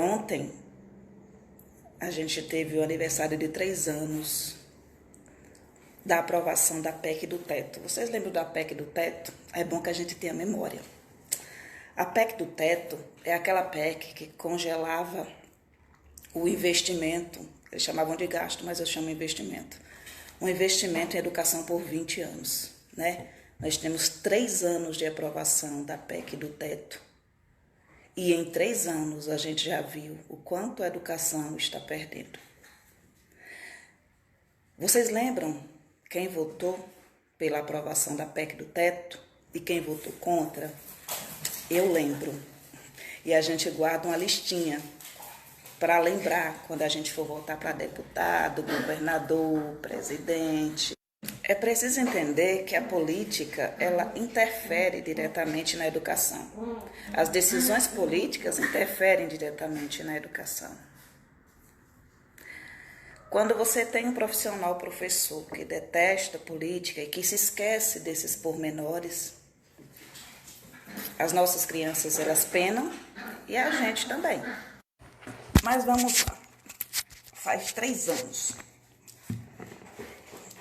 Ontem a gente teve o aniversário de 3 anos da aprovação da PEC do teto. Vocês lembram da PEC do teto? É bom que a gente tenha memória. A PEC do teto é aquela PEC que congelava o investimento, eles chamavam de gasto, mas eu chamo investimento. Um investimento em educação por 20 anos, né? Nós temos 3 anos de aprovação da PEC do teto. E em 3 anos a gente já viu o quanto a educação está perdendo. Vocês lembram quem votou pela aprovação da PEC do teto e quem votou contra? Eu lembro. E a gente guarda uma listinha para lembrar quando a gente for votar para deputado, governador, presidente. É preciso entender que a política, ela interfere diretamente na educação. As decisões políticas interferem diretamente na educação. Quando você tem um professor que detesta política e que se esquece desses pormenores, as nossas crianças, elas penam e a gente também. Mas vamos lá. Faz 3 anos.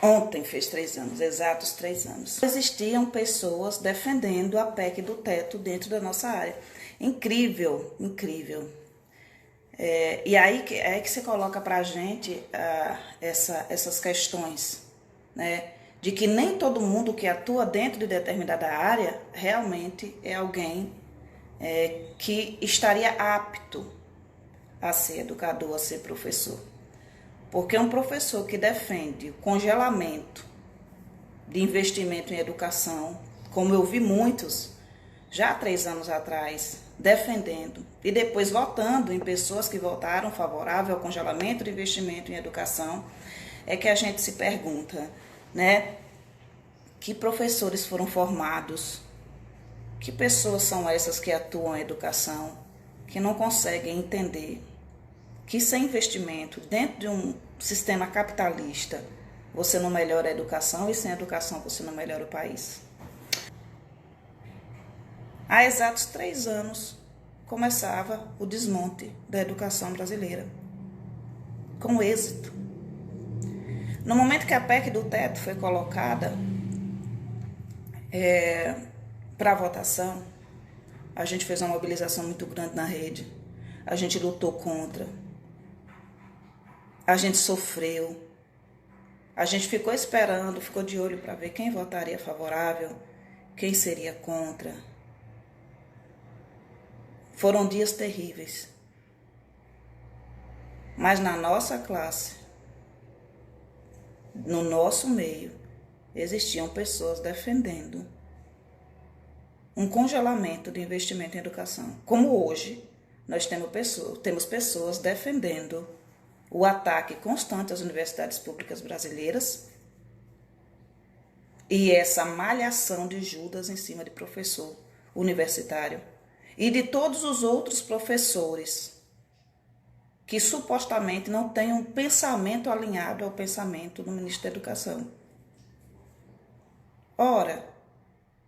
Ontem fez 3 anos, exatos 3 anos. Existiam pessoas defendendo a PEC do teto dentro da nossa área. Incrível, incrível. E aí que se coloca para a gente essas questões, né? De que nem todo mundo que atua dentro de determinada área realmente é alguém que estaria apto a ser educador, a ser professor. Porque um professor que defende o congelamento de investimento em educação, como eu vi muitos, já há 3 anos atrás, defendendo, e depois votando em pessoas que votaram favorável ao congelamento de investimento em educação, é que a gente se pergunta, né? Que professores foram formados? Que pessoas são essas que atuam em educação, que não conseguem entender que sem investimento dentro de um sistema capitalista você não melhora a educação e sem educação você não melhora o país. Há exatos 3 anos começava o desmonte da educação brasileira, com êxito. No momento que a PEC do teto foi colocada para votação, a gente fez uma mobilização muito grande na rede, a gente lutou contra, a gente sofreu, a gente ficou esperando, ficou de olho para ver quem votaria favorável, quem seria contra. Foram dias terríveis. Mas na nossa classe, no nosso meio, existiam pessoas defendendo um congelamento de investimento em educação. Como hoje, nós temos pessoas defendendo o ataque constante às universidades públicas brasileiras e essa malhação de Judas em cima de professor universitário e de todos os outros professores que supostamente não têm um pensamento alinhado ao pensamento do ministro da Educação. Ora,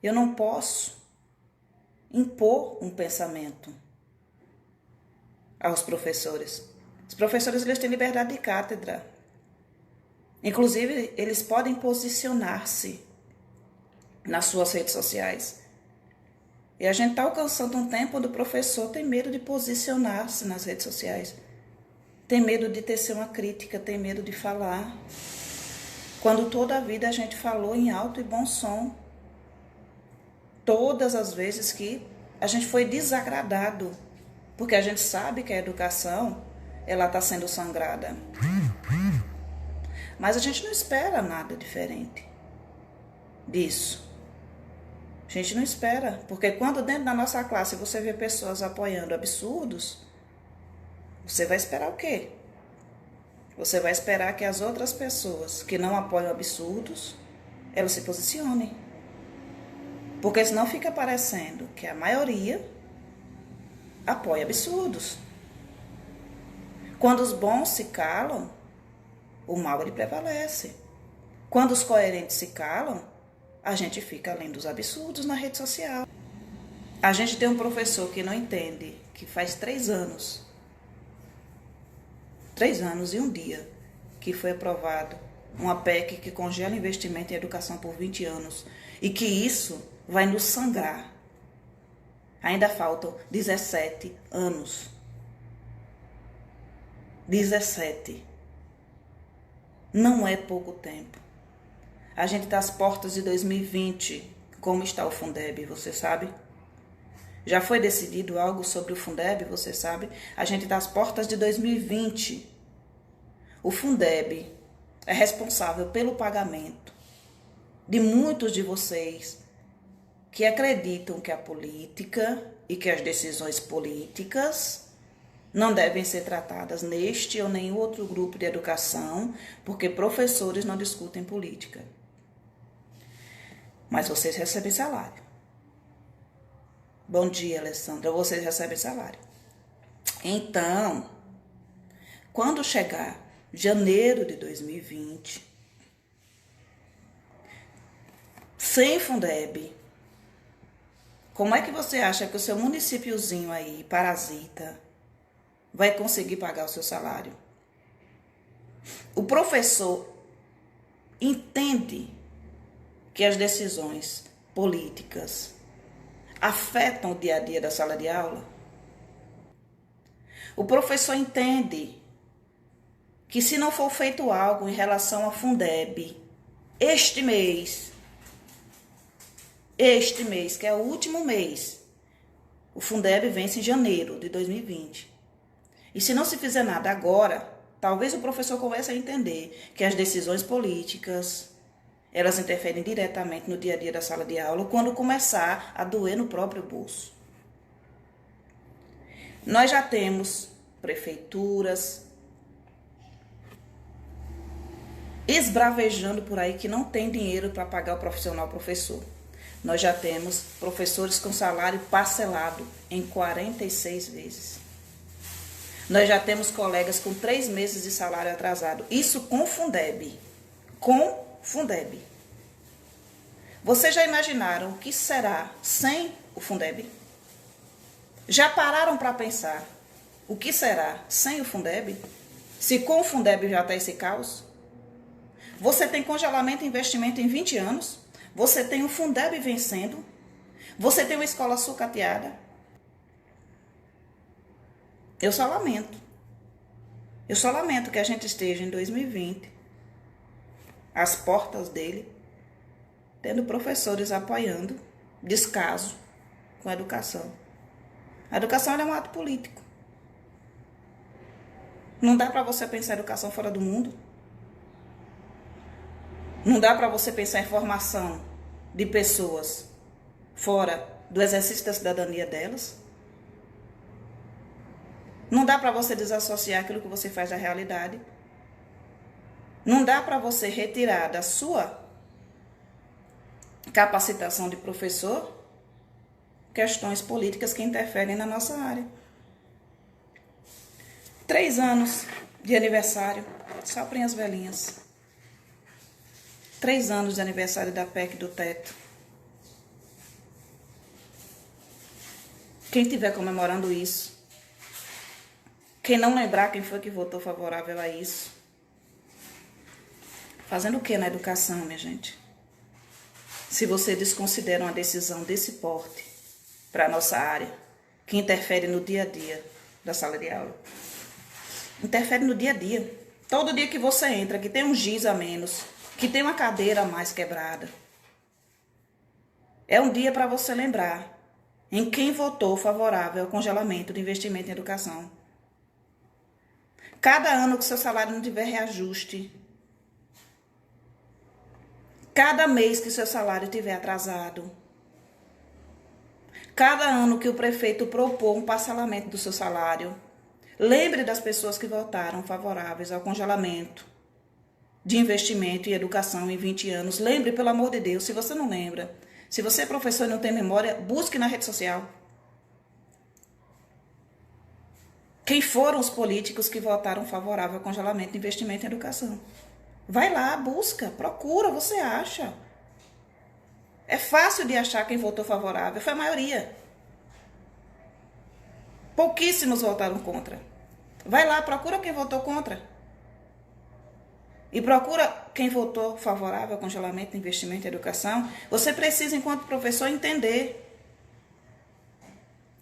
eu não posso impor um pensamento aos professores. Os professores, eles têm liberdade de cátedra. Inclusive, eles podem posicionar-se nas suas redes sociais. E a gente está alcançando um tempo onde o professor tem medo de posicionar-se nas redes sociais. Tem medo de tecer uma crítica, tem medo de falar. Quando toda a vida a gente falou em alto e bom som. Todas as vezes que a gente foi desagradado. Porque a gente sabe que a educação, ela está sendo sangrada. Mas a gente não espera nada diferente disso. A gente não espera. Porque quando dentro da nossa classe você vê pessoas apoiando absurdos, você vai esperar o quê? Você vai esperar que as outras pessoas que não apoiam absurdos, elas se posicionem. Porque senão fica parecendo que a maioria apoia absurdos. Quando os bons se calam, o mal ele prevalece. Quando os coerentes se calam, a gente fica além dos absurdos na rede social. A gente tem um professor que não entende que faz 3 anos 3 anos e um dia que foi aprovado uma PEC que congela investimento em educação por 20 anos e que isso vai nos sangrar. Ainda faltam 17 anos. 17. Não é pouco tempo. A gente está às portas de 2020. Como está o Fundeb, você sabe? Já foi decidido algo sobre o Fundeb, você sabe? A gente está às portas de 2020. O Fundeb é responsável pelo pagamento de muitos de vocês que acreditam que a política e que as decisões políticas não devem ser tratadas neste ou nenhum outro grupo de educação, porque professores não discutem política. Mas vocês recebem salário. Bom dia, Alessandra. Vocês recebem salário. Então, quando chegar janeiro de 2020, sem Fundeb, como é que você acha que o seu municípiozinho aí, parasita, vai conseguir pagar o seu salário? O professor entende que as decisões políticas afetam o dia a dia da sala de aula? O professor entende que se não for feito algo em relação à Fundeb, este mês, que é o último mês, o Fundeb vence em janeiro de 2020. E se não se fizer nada agora, talvez o professor comece a entender que as decisões políticas, elas interferem diretamente no dia a dia da sala de aula, quando começar a doer no próprio bolso. Nós já temos prefeituras esbravejando por aí que não tem dinheiro para pagar o profissional professor. Nós já temos professores com salário parcelado em 46 vezes. Nós já temos colegas com 3 meses de salário atrasado. Isso com Fundeb. Com Fundeb. Vocês já imaginaram o que será sem o Fundeb? Já pararam para pensar o que será sem o Fundeb? Se com o Fundeb já está esse caos? Você tem congelamento e investimento em 20 anos? Você tem o Fundeb vencendo? Você tem uma escola sucateada? Eu só lamento. Eu só lamento que a gente esteja em 2020, às portas dele, tendo professores apoiando descaso com a educação. A educação é um ato político. Não dá para você pensar em educação fora do mundo. Não dá para você pensar em formação de pessoas fora do exercício da cidadania delas. Não dá para você desassociar aquilo que você faz da realidade. Não dá para você retirar da sua capacitação de professor questões políticas que interferem na nossa área. 3 anos de aniversário, soprem as velhinhas. 3 anos de aniversário da PEC do teto. Quem estiver comemorando isso, quem não lembrar quem foi que votou favorável a isso, fazendo o que na educação, minha gente? Se você desconsidera uma decisão desse porte para a nossa área, que interfere no dia a dia da sala de aula. Interfere no dia a dia. Todo dia que você entra, que tem um giz a menos, que tem uma cadeira a mais quebrada, é um dia para você lembrar em quem votou favorável ao congelamento de investimento em educação. Cada ano que seu salário não tiver reajuste, cada mês que seu salário tiver atrasado, cada ano que o prefeito propor um parcelamento do seu salário, lembre das pessoas que votaram favoráveis ao congelamento de investimento em educação em 20 anos. Lembre, pelo amor de Deus, se você não lembra, se você é professor e não tem memória, busque na rede social. Quem foram os políticos que votaram favorável ao congelamento de investimento em educação? Vai lá, busca, procura, você acha. É fácil de achar quem votou favorável, foi a maioria. Pouquíssimos votaram contra. Vai lá, procura quem votou contra. E procura quem votou favorável ao congelamento de investimento em educação. Você precisa, enquanto professor, entender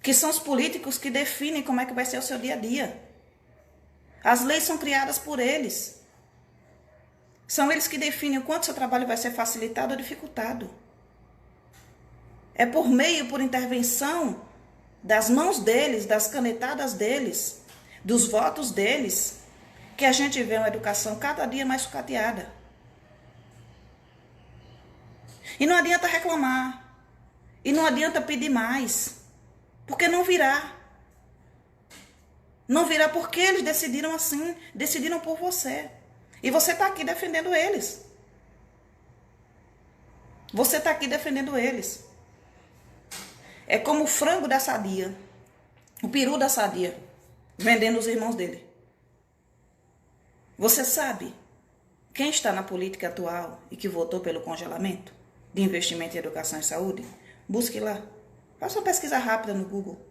que são os políticos que definem como é que vai ser o seu dia a dia. As leis são criadas por eles. São eles que definem o quanto seu trabalho vai ser facilitado ou dificultado. É por meio, por intervenção das mãos deles, das canetadas deles, dos votos deles, que a gente vê uma educação cada dia mais sucateada. E não adianta reclamar. E não adianta pedir mais. Porque não virá. Não virá porque eles decidiram assim. Decidiram por você. E você está aqui defendendo eles. Você está aqui defendendo eles. É como o frango da Sadia. O peru da Sadia. Vendendo os irmãos dele. Você sabe quem está na política atual e que votou pelo congelamento de investimento em educação e saúde? Busque lá. Faça uma pesquisa rápida no Google.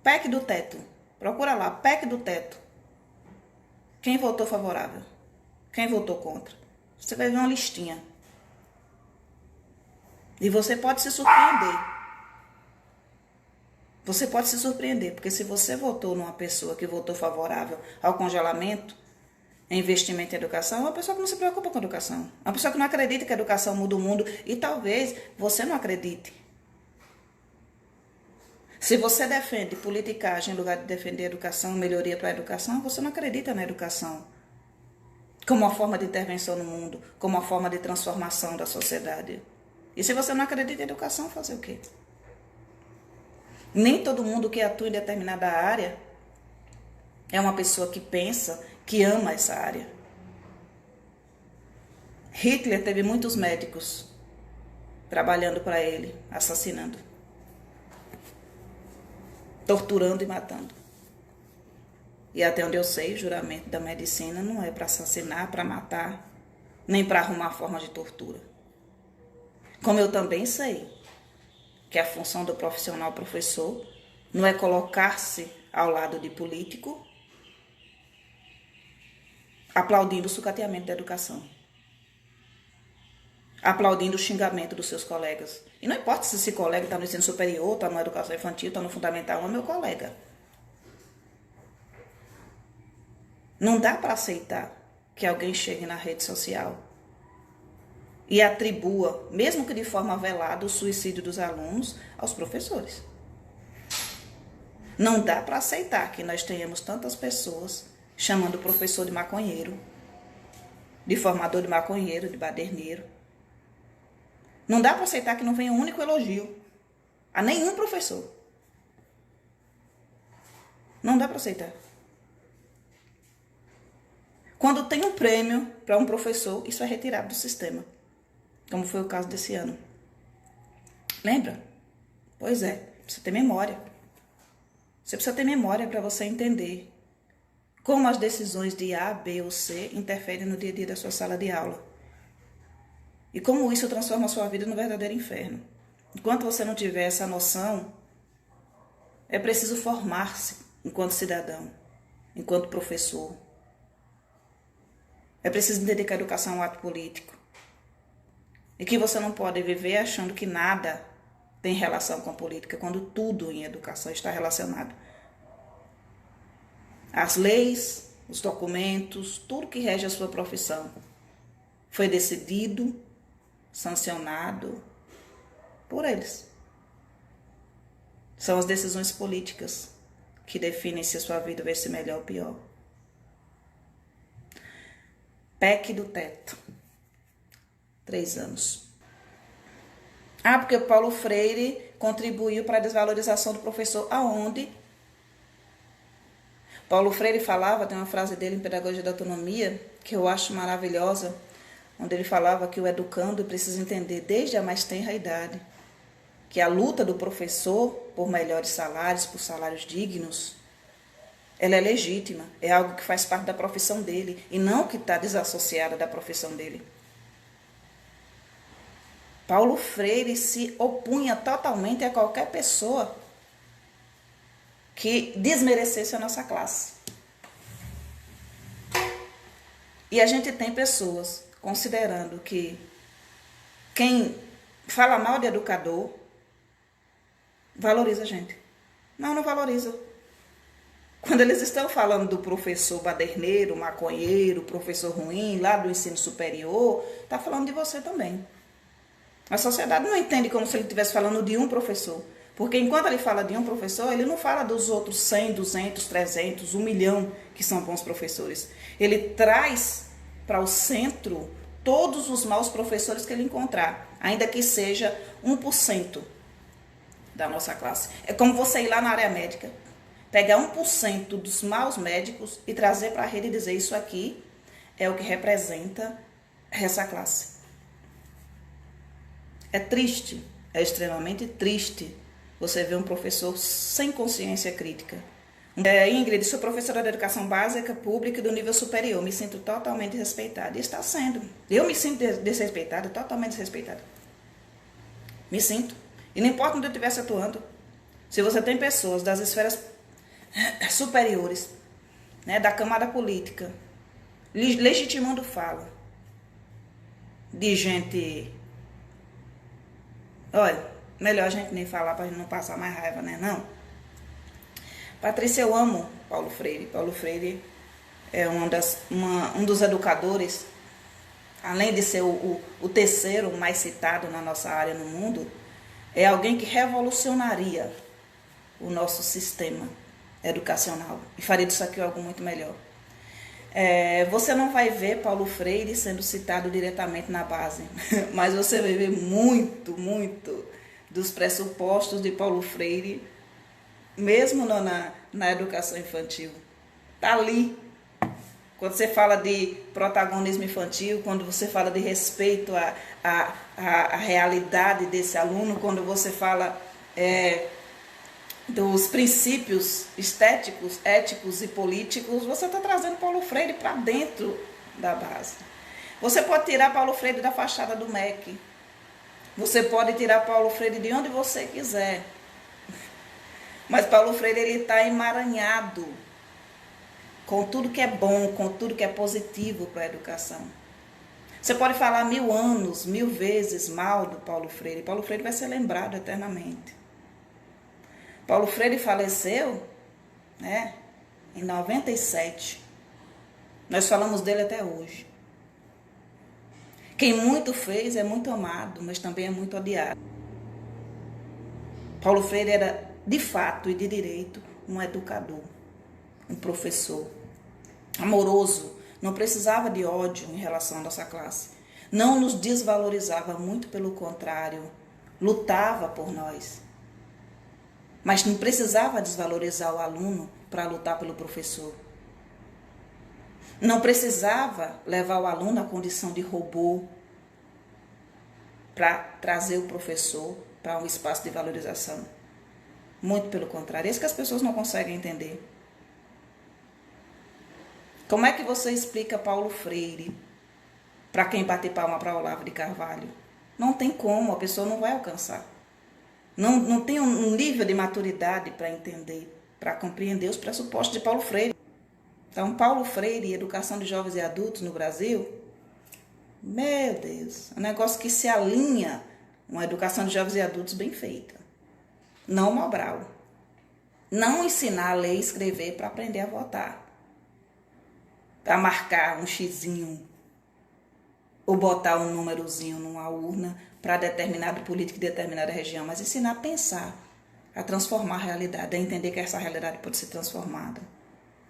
PEC do teto. Procura lá, PEC do teto. Quem votou favorável? Quem votou contra? Você vai ver uma listinha. E você pode se surpreender. Você pode se surpreender, porque se você votou numa pessoa que votou favorável ao congelamento, investimento em educação, é uma pessoa que não se preocupa com a educação. É uma pessoa que não acredita que a educação muda o mundo. E talvez você não acredite. Se você defende politicagem em lugar de defender educação, melhoria para a educação, você não acredita na educação como uma forma de intervenção no mundo, como uma forma de transformação da sociedade. E se você não acredita em educação, fazer o quê? Nem todo mundo que atua em determinada área é uma pessoa que pensa, que ama essa área. Hitler teve muitos médicos trabalhando para ele, assassinando, torturando e matando. E até onde eu sei, o juramento da medicina não é para assassinar, para matar, nem para arrumar forma de tortura. Como eu também sei que a função do profissional professor não é colocar-se ao lado de político, aplaudindo o sucateamento da educação, aplaudindo o xingamento dos seus colegas. E não importa se esse colega está no ensino superior, está na educação infantil, está no fundamental, é meu colega. Não dá para aceitar que alguém chegue na rede social e atribua, mesmo que de forma velada, o suicídio dos alunos aos professores. Não dá para aceitar que nós tenhamos tantas pessoas chamando o professor de maconheiro, de formador de maconheiro, de baderneiro. Não dá para aceitar que não venha um único elogio a nenhum professor. Não dá para aceitar. Quando tem um prêmio para um professor, isso é retirado do sistema, como foi o caso desse ano. Lembra? Pois é, precisa ter memória. Você precisa ter memória para você entender como as decisões de A, B ou C interferem no dia a dia da sua sala de aula. E como isso transforma a sua vida num verdadeiro inferno. Enquanto você não tiver essa noção, é preciso formar-se enquanto cidadão, enquanto professor. É preciso entender que a educação é um ato político. E que você não pode viver achando que nada tem relação com a política, quando tudo em educação está relacionado. As leis, os documentos, tudo que rege a sua profissão foi decidido, sancionado por eles. São as decisões políticas que definem se a sua vida vai ser melhor ou pior. PEC do teto. 3 anos. Porque o Paulo Freire contribuiu para a desvalorização do professor. Aonde? Paulo Freire falava, tem uma frase dele em Pedagogia da Autonomia, que eu acho maravilhosa, onde ele falava que o educando precisa entender desde a mais tenra idade que a luta do professor por melhores salários, por salários dignos, ela é legítima, é algo que faz parte da profissão dele e não que está desassociada da profissão dele. Paulo Freire se opunha totalmente a qualquer pessoa que desmerecesse a nossa classe. E a gente tem pessoas considerando que quem fala mal de educador valoriza a gente. Não, não valoriza. Quando eles estão falando do professor baderneiro, maconheiro, professor ruim, lá do ensino superior, está falando de você também. A sociedade não entende como se ele estivesse falando de um professor. Porque enquanto ele fala de um professor, ele não fala dos outros 100, 200, 300, 1 milhão que são bons professores. Ele traz para o centro todos os maus professores que ele encontrar, ainda que seja 1% da nossa classe. É como você ir lá na área médica, pegar 1% dos maus médicos e trazer para a rede e dizer: isso aqui é o que representa essa classe. É triste, é extremamente triste você ver um professor sem consciência crítica. Ingrid, sou professora de educação básica pública do nível superior, me sinto totalmente desrespeitada. E está sendo. Eu me sinto desrespeitada, totalmente desrespeitada. Me sinto. E não importa onde eu estivesse atuando. Se você tem pessoas das esferas superiores, né, da camada política, legitimando fala de gente... Olha, melhor a gente nem falar para a gente não passar mais raiva, né? Não. Patrícia, eu amo Paulo Freire. Paulo Freire é um dos educadores, além de ser o terceiro mais citado na nossa área no mundo, é alguém que revolucionaria o nosso sistema educacional e faria disso aqui algo muito melhor. Você não vai ver Paulo Freire sendo citado diretamente na base, mas você vai ver muito dos pressupostos de Paulo Freire, mesmo na educação infantil. Está ali. Quando você fala de protagonismo infantil, quando você fala de respeito à realidade desse aluno, quando você fala dos princípios estéticos, éticos e políticos, você está trazendo Paulo Freire para dentro da base. Você pode tirar Paulo Freire da fachada do MEC. Você pode tirar Paulo Freire de onde você quiser. Mas Paulo Freire está emaranhado com tudo que é bom, com tudo que é positivo para a educação. Você pode falar 1000 anos, 1000 vezes mal do Paulo Freire. Paulo Freire vai ser lembrado eternamente. Paulo Freire faleceu, né, em 97. Nós falamos dele até hoje. Quem muito fez é muito amado, mas também é muito odiado. Paulo Freire era, de fato e de direito, um educador, um professor amoroso, não precisava de ódio em relação à nossa classe. Não nos desvalorizava, muito pelo contrário, lutava por nós. Mas não precisava desvalorizar o aluno para lutar pelo professor. Não precisava levar o aluno à condição de robô para trazer o professor para um espaço de valorização. Muito pelo contrário. É isso que as pessoas não conseguem entender. Como é que você explica Paulo Freire para quem bate palma para Olavo de Carvalho? Não tem como, a pessoa não vai alcançar. Não tem um nível de maturidade para entender, para compreender os pressupostos de Paulo Freire. Então, Paulo Freire e educação de jovens e adultos no Brasil, meu Deus, é um negócio que se alinha uma educação de jovens e adultos bem feita. Não Mobral. Não ensinar a ler e escrever para aprender a votar. Para marcar um xizinho ou botar um númerozinho numa urna para determinado político de determinada região, mas ensinar a pensar, a transformar a realidade, a entender que essa realidade pode ser transformada.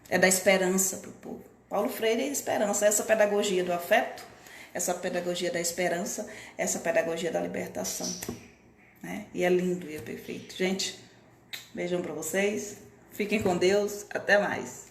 É dar esperança para o povo. Paulo Freire é esperança, essa pedagogia do afeto, essa pedagogia da esperança, essa pedagogia da libertação. Né? E é lindo e é perfeito. Gente, beijão para vocês, fiquem com Deus, até mais.